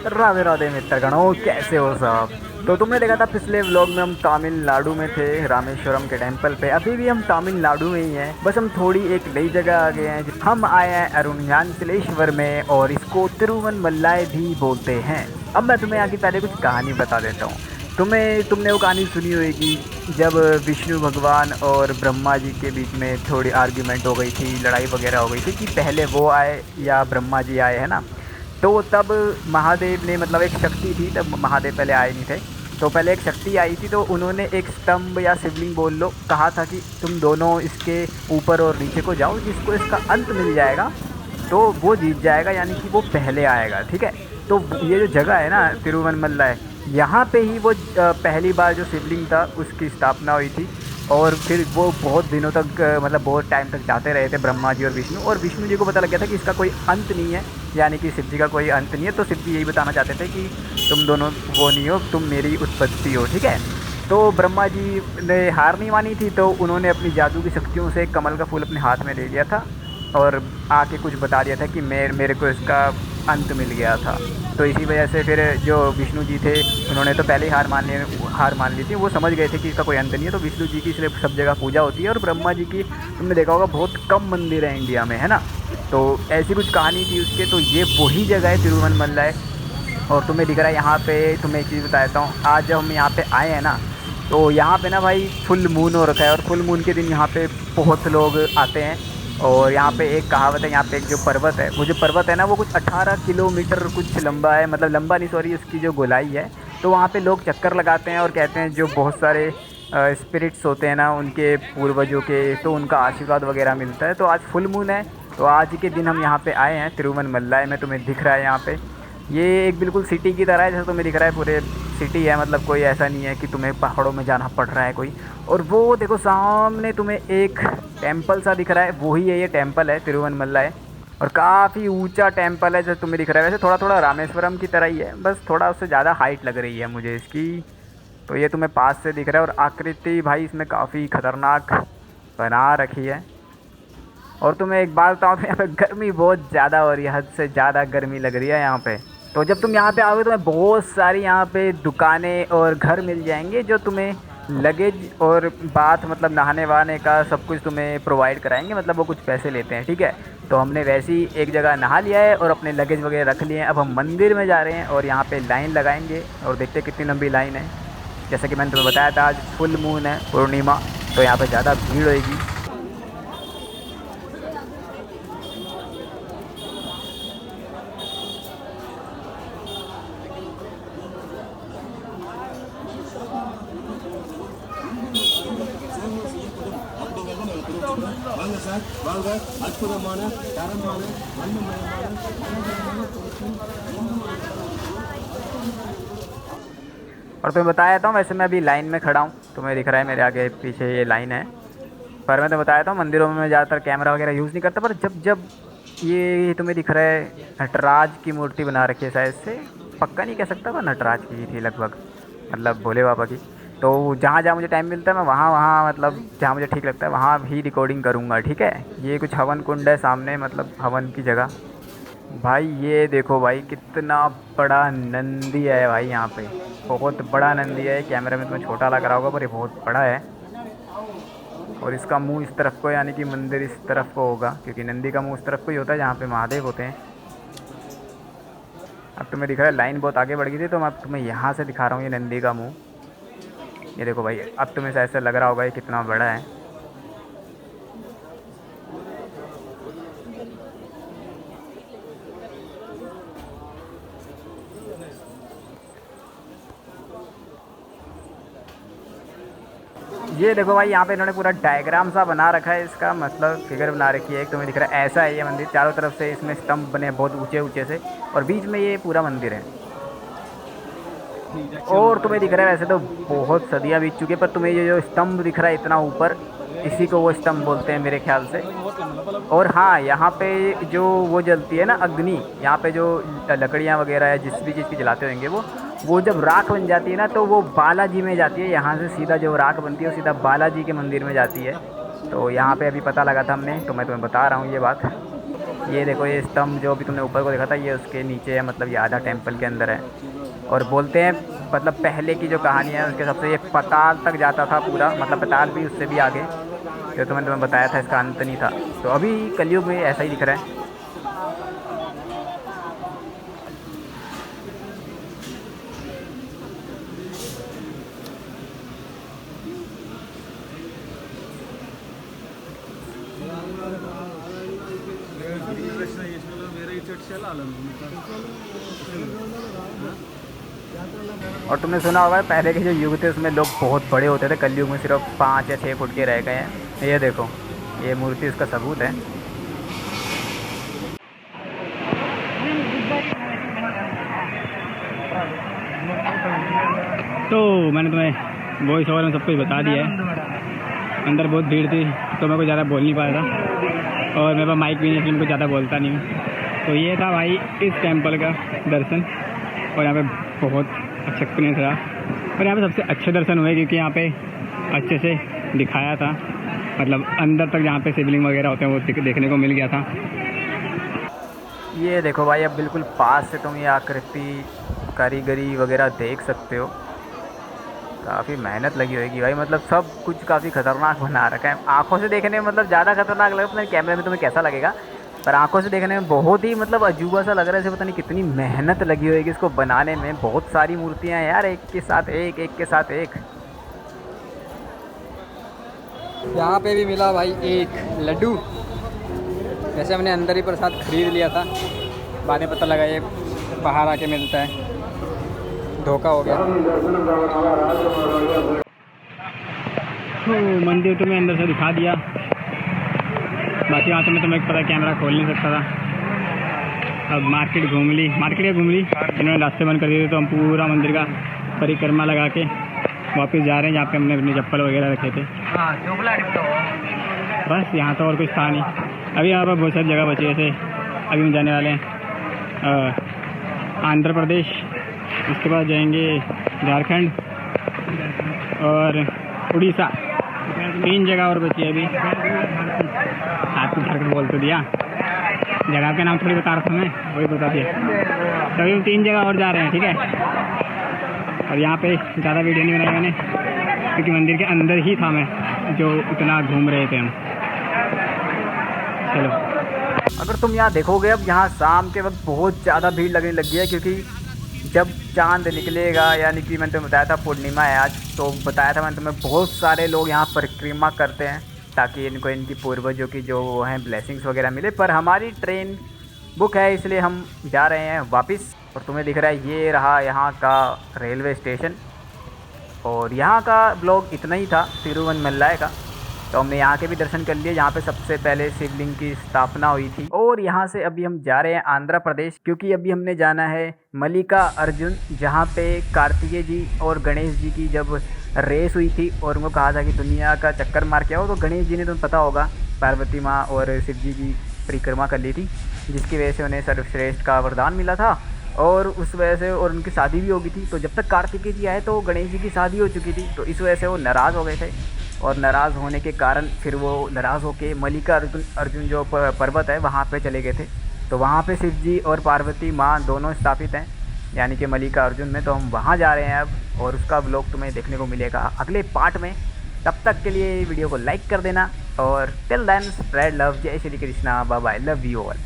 राधे राधे मित्रगणों, कैसे हो सब। तो तुमने देखा था पिछले व्लॉग में हम तमिलनाडु में थे, रामेश्वरम के टेम्पल पे। अभी भी हम तमिलनाडु में ही हैं, बस हम थोड़ी एक नई जगह आ गए हैं। हम आए हैं अरुणाचलेश्वर में और इसको तिरुवनमलाई भी बोलते हैं। अब मैं तुम्हें यहाँ की पहले कुछ कहानी बता देता हूँ। तुमने वो कहानी सुनी होगी जब विष्णु भगवान और ब्रह्मा जी के बीच में थोड़ी आर्ग्यूमेंट हो गई थी, लड़ाई वगैरह हो गई थी कि पहले वो आए या ब्रह्मा जी आए, है ना। तो तब महादेव ने, मतलब एक शक्ति थी, तब महादेव पहले आए नहीं थे। तो पहले एक शक्ति आई थी, तो उन्होंने एक स्तंभ या शिवलिंग बोल लो, कहा था कि तुम दोनों इसके ऊपर और नीचे को जाओ, जिसको इसका अंत मिल जाएगा तो वो जीत जाएगा, यानी कि वो पहले आएगा, ठीक है। तो ये जो जगह है ना तिरुवनमलाई, यहाँ पे ही वो पहली बार जो शिवलिंग था उसकी स्थापना हुई थी। और फिर वो बहुत दिनों तक मतलब बहुत टाइम तक जाते रहे थे ब्रह्मा जी और विष्णु जी को पता लग गया था कि इसका कोई अंत नहीं है, यानी कि शिव जी का कोई अंत नहीं है। तो शिव जी यही बताना चाहते थे कि तुम दोनों वो नहीं हो, तुम मेरी उत्पत्ति हो, ठीक है। तो ब्रह्मा जी ने हार नहीं मानी थी, तो उन्होंने अपनी जादू की शक्तियों से कमल का फूल अपने हाथ में ले लिया था और आके कुछ बता दिया था कि मेरे को इसका अंत मिल गया था। तो इसी वजह से फिर जो विष्णु जी थे, उन्होंने तो पहले ही हार मान ली थी। वो समझ गए थे कि इसका कोई अंत नहीं है। तो विष्णु जी की इसलिए सब जगह पूजा होती है, और ब्रह्मा जी की तुमने देखा होगा बहुत कम मंदिर है इंडिया में, है ना। तो ऐसी कुछ कहानी थी उसके। तो ये वही जगह है तिरुवनमलाई। और तुम्हें दिख रहा है यहाँ पे, तुम्हें एक चीज़ बता देता हूँ। आज जब हम यहाँ पे आए हैं ना, तो यहाँ पे ना भाई फुल मून हो रखा है, और फुल मून के दिन यहाँ पे बहुत लोग आते हैं। और यहाँ पे एक कहावत है, यहाँ पे एक जो पर्वत है, वो जो पर्वत है ना, वो कुछ 18 किलोमीटर कुछ लंबा है, मतलब लंबा नहीं, सॉरी, उसकी जो गोलाई है। तो वहाँ पे लोग चक्कर लगाते हैं और कहते हैं जो बहुत सारे स्पिरिट्स होते हैं ना उनके पूर्वजों के, तो उनका आशीर्वाद वगैरह मिलता है। तो आज फुल मून है, तो आज के दिन हम यहाँ पे आए हैं तिरुवनमलाई में। तुम्हें दिख रहा है यहाँ पे, ये एक बिल्कुल सिटी की तरह है, जैसे तुम्हें दिख रहा है पूरे सिटी है, मतलब कोई ऐसा नहीं है कि तुम्हें पहाड़ों में जाना पड़ रहा है कोई। और वो देखो सामने तुम्हें एक टेम्पल सा दिख रहा है, वही है, ये टेम्पल है तिरुवनमलाई। और काफ़ी ऊंचा टेम्पल है, जैसे तुम्हें दिख रहा है। वैसे थोड़ा थोड़ा रामेश्वरम की तरह ही है, बस थोड़ा उससे ज़्यादा हाइट लग रही है मुझे इसकी। तो ये तुम्हें पास से दिख रहा है, और आकृति भाई इसमें काफ़ी ख़तरनाक बना रखी है। और तुम्हें एक बात बताऊँ तो यहाँ पे गर्मी बहुत ज़्यादा हो रही है, हद से ज़्यादा गर्मी लग रही है यहाँ पे। तो जब तुम यहाँ पे आओगे, तुम्हें बहुत सारी यहाँ पे दुकानें और घर मिल जाएंगे, जो तुम्हें लगेज और बाथ, मतलब नहाने वहाने का सब कुछ तुम्हें प्रोवाइड कराएंगे, मतलब वो कुछ पैसे लेते हैं, ठीक है। तो हमने वैसे ही एक जगह नहा लिया है और अपने लगेज वगैरह रख लिए हैं। अब हम मंदिर में जा रहे हैं और यहाँ पे लाइन लगाएंगे, और देखते हैं कितनी लंबी लाइन है। जैसा कि मैंने तुम्हें बताया था, आज फुल मून है, पूर्णिमा, तो यहाँ पर ज़्यादा भीड़ होगी। வாங்க சார் வாங்க அற்புதமான தரமான வண்ணமயமான और तुम्हें बताया था, वैसे मैं अभी लाइन में खड़ा हूँ, तुम्हें दिख रहा है मेरे आगे पीछे ये लाइन है। पर मैं तो बताया था मंदिरों में मैं ज़्यादातर कैमरा वगैरह यूज़ नहीं करता, पर जब जब ये तुम्हें दिख रहा है, नटराज की मूर्ति बना रखी है शायद से, पक्का नहीं कह सकता, पर नटराज की ही थी लगभग, मतलब भोले बाबा की। तो जहाँ जहाँ मुझे टाइम मिलता है मैं वहाँ वहाँ, मतलब जहाँ मुझे ठीक लगता है वहाँ भी रिकॉर्डिंग करूँगा, ठीक है। ये कुछ हवन कुंड है सामने, मतलब हवन की जगह। भाई ये देखो भाई, कितना बड़ा नंदी है भाई यहाँ पे, बहुत बड़ा नंदी है। कैमरे में तुम्हें छोटा लग रहा होगा, पर ये बहुत बड़ा है। और इसका मुंह इस तरफ को, यानी कि मंदिर इस तरफ को होगा, क्योंकि नंदी का मुंह उस तरफ को ही होता है जहाँ पे महादेव होते हैं। अब तुम्हें दिख रहा है लाइन बहुत आगे बढ़ गई थी, तो मैं अब तुम्हें यहाँ से दिखा रहा हूँ ये नंदी का मुंह। ये देखो भाई, अब तुम्हें शायद से लग रहा होगा ये कितना बड़ा है। ये देखो भाई, यहाँ पे इन्होंने पूरा डायग्राम सा बना रखा है, इसका मतलब फिगर बना रखी है। एक तुम्हें दिख रहा है ऐसा है ये मंदिर, चारों तरफ से इसमें स्तंभ बने हैं बहुत ऊंचे ऊंचे से, और बीच में ये पूरा मंदिर है। और तुम्हें दिख रहा है, वैसे तो बहुत सदियाँ बीत चुकी है, पर तुम्हें ये जो स्तंभ दिख रहा है इतना ऊपर, इसी को वो स्तंभ बोलते हैं मेरे ख्याल से। और हाँ, यहाँ पे जो वो जलती है ना अग्नि, यहाँ पे जो लकड़ियाँ वगैरह है जिस भी चीज़ की जलाते होंगे, वो जब राख बन जाती है ना, तो वो बालाजी में जाती है। यहाँ से सीधा जो राख बनती है वो सीधा बालाजी के मंदिर में जाती है। तो यहाँ पे अभी पता लगा था हमने, तो मैं तुम्हें बता रहा हूँ ये बात। ये देखो, ये स्तंभ जो अभी तुमने ऊपर को देखा था, ये उसके नीचे है, मतलब ये आधा टेम्पल के अंदर है। और बोलते हैं मतलब पहले की जो कहानी है उसके सबसे, ये पाताल तक जाता था पूरा, मतलब पाताल भी उससे भी आगे, जो तुम्हें बताया था इसका अंत नहीं था। तो अभी कलयुग में ऐसा ही दिख रहा है। और तुमने सुना होगा पहले के जो युग थे उसमें लोग बहुत बड़े होते थे, कलयुग में सिर्फ 5 या 6 फुट के रह गए हैं। ये देखो, ये मूर्ति उसका सबूत है। तो मैंने तुम्हें वॉइस ओवर में सब कुछ बता दिया है। अंदर बहुत भीड़ थी तो मैं कुछ ज़्यादा बोल नहीं पाया था, और मेरे पास माइक भी नहीं, इसलिए मैं कुछ ज़्यादा बोलता नहीं हूँ। तो ये था भाई इस टेम्पल का दर्शन, और यहाँ पे बहुत अच्छा एक्सपीरियंस रहा। और यहाँ पे सबसे अच्छे दर्शन हुए क्योंकि यहाँ पे अच्छे से दिखाया था, मतलब अंदर तक जहाँ पे शिवलिंग वगैरह होते हैं वो देखने को मिल गया था। ये देखो भाई, अब बिल्कुल पास से तुम ये आकृति कारीगरी वगैरह देख सकते हो। काफ़ी मेहनत लगी होगी भाई, मतलब सब कुछ काफ़ी खतरनाक बना रखा है। आंखों से देखने में मतलब ज़्यादा खतरनाक लगा, पता नहीं कैमरे में तुम्हें कैसा लगेगा, पर आंखों से देखने में बहुत ही मतलब अजूबा सा लग रहा है। जैसे पता नहीं कितनी मेहनत लगी होगी इसको बनाने में। बहुत सारी मूर्तियाँ हैं यार, एक के साथ एक, एक के साथ एक। यहाँ पे भी मिला भाई एक लड्डू। वैसे हमने अंदर ही प्रसाद खरीद लिया था, बाद में पता लगा ये बाहर आके मिलता है, धोखा हो गया। तो मंदिर तुम्हें अंदर से दिखा दिया, बाकी वहाँ तो मैं तुम्हें पता कैमरा खोल नहीं सकता था। अब मार्केट घूम ली, इन्होंने रास्ते बंद कर दिए थे, तो हम पूरा मंदिर का परिक्रमा लगा के वापस जा रहे हैं जहाँ पे हमने अपनी चप्पल वगैरह रखे थे। बस यहाँ तो और कुछ था नहीं। अभी यहाँ पर बहुत सारी जगह बची है, जैसे अभी हम जाने वाले हैं आंध्र प्रदेश, उसके बाद जाएंगे झारखंड और उड़ीसा। 3 जगह और बची है अभी। आपको झारखंड बोल तो दिया, जगह का नाम थोड़ी बता रहा था मैं, वही बता दिया। तो अभी हम 3 जगह और जा रहे हैं, ठीक है। और यहाँ पे ज़्यादा वीडियो नहीं बनाई मैंने क्योंकि मंदिर के अंदर ही था मैं, जो इतना घूम रहे थे हम। चलो, अगर तुम यहाँ देखोगे अब यहाँ शाम के वक्त बहुत ज़्यादा भीड़ लगने लगी है, क्योंकि जब चांद निकलेगा, यानी कि मैंने तुम्हें बताया था पूर्णिमा है आज, तो बताया था मैंने तुम्हें बहुत सारे लोग यहाँ परिक्रमा करते हैं ताकि इनको इनकी पूर्वजों की जो वो हैं ब्लेसिंग्स वगैरह मिले। पर हमारी ट्रेन बुक है इसलिए हम जा रहे हैं वापस। और तुम्हें दिख रहा है ये रहा यहाँ का रेलवे स्टेशन, और यहाँ का ब्लॉग इतना ही था तिरुवनमलाई का। तो हमने यहाँ के भी दर्शन कर लिए, जहाँ पे सबसे पहले शिवलिंग की स्थापना हुई थी। और यहाँ से अभी हम जा रहे हैं आंध्र प्रदेश, क्योंकि अभी हमने जाना है मल्लिका अर्जुन, जहाँ पे कार्तिकेय जी और गणेश जी की जब रेस हुई थी और उनको कहा था कि दुनिया का चक्कर मार के आओ, तो गणेश जी ने, तुम्हें पता होगा, पार्वती माँ और शिव जी की परिक्रमा कर ली थी, जिसकी वजह से उन्हें सर्वश्रेष्ठ का वरदान मिला था। और उस वजह से, और उनकी शादी भी हो गई थी। तो जब तक कार्तिकेय जी आए तो गणेश जी की शादी हो चुकी थी, तो इस वजह से वो नाराज़ हो गए थे। और नाराज़ होने के कारण फिर वो नाराज़ होके मल्लिका अर्जुन जो पर्वत है वहाँ पे चले गए थे। तो वहाँ पे शिव जी और पार्वती माँ दोनों स्थापित हैं, यानी कि मल्लिका अर्जुन में। तो हम वहाँ जा रहे हैं अब, और उसका व्लॉग तुम्हें देखने को मिलेगा अगले पार्ट में। तब तक के लिए वीडियो को लाइक कर देना, और टिल देन स्प्रेड लव। जय Shri Krishna, bye bye, love you all.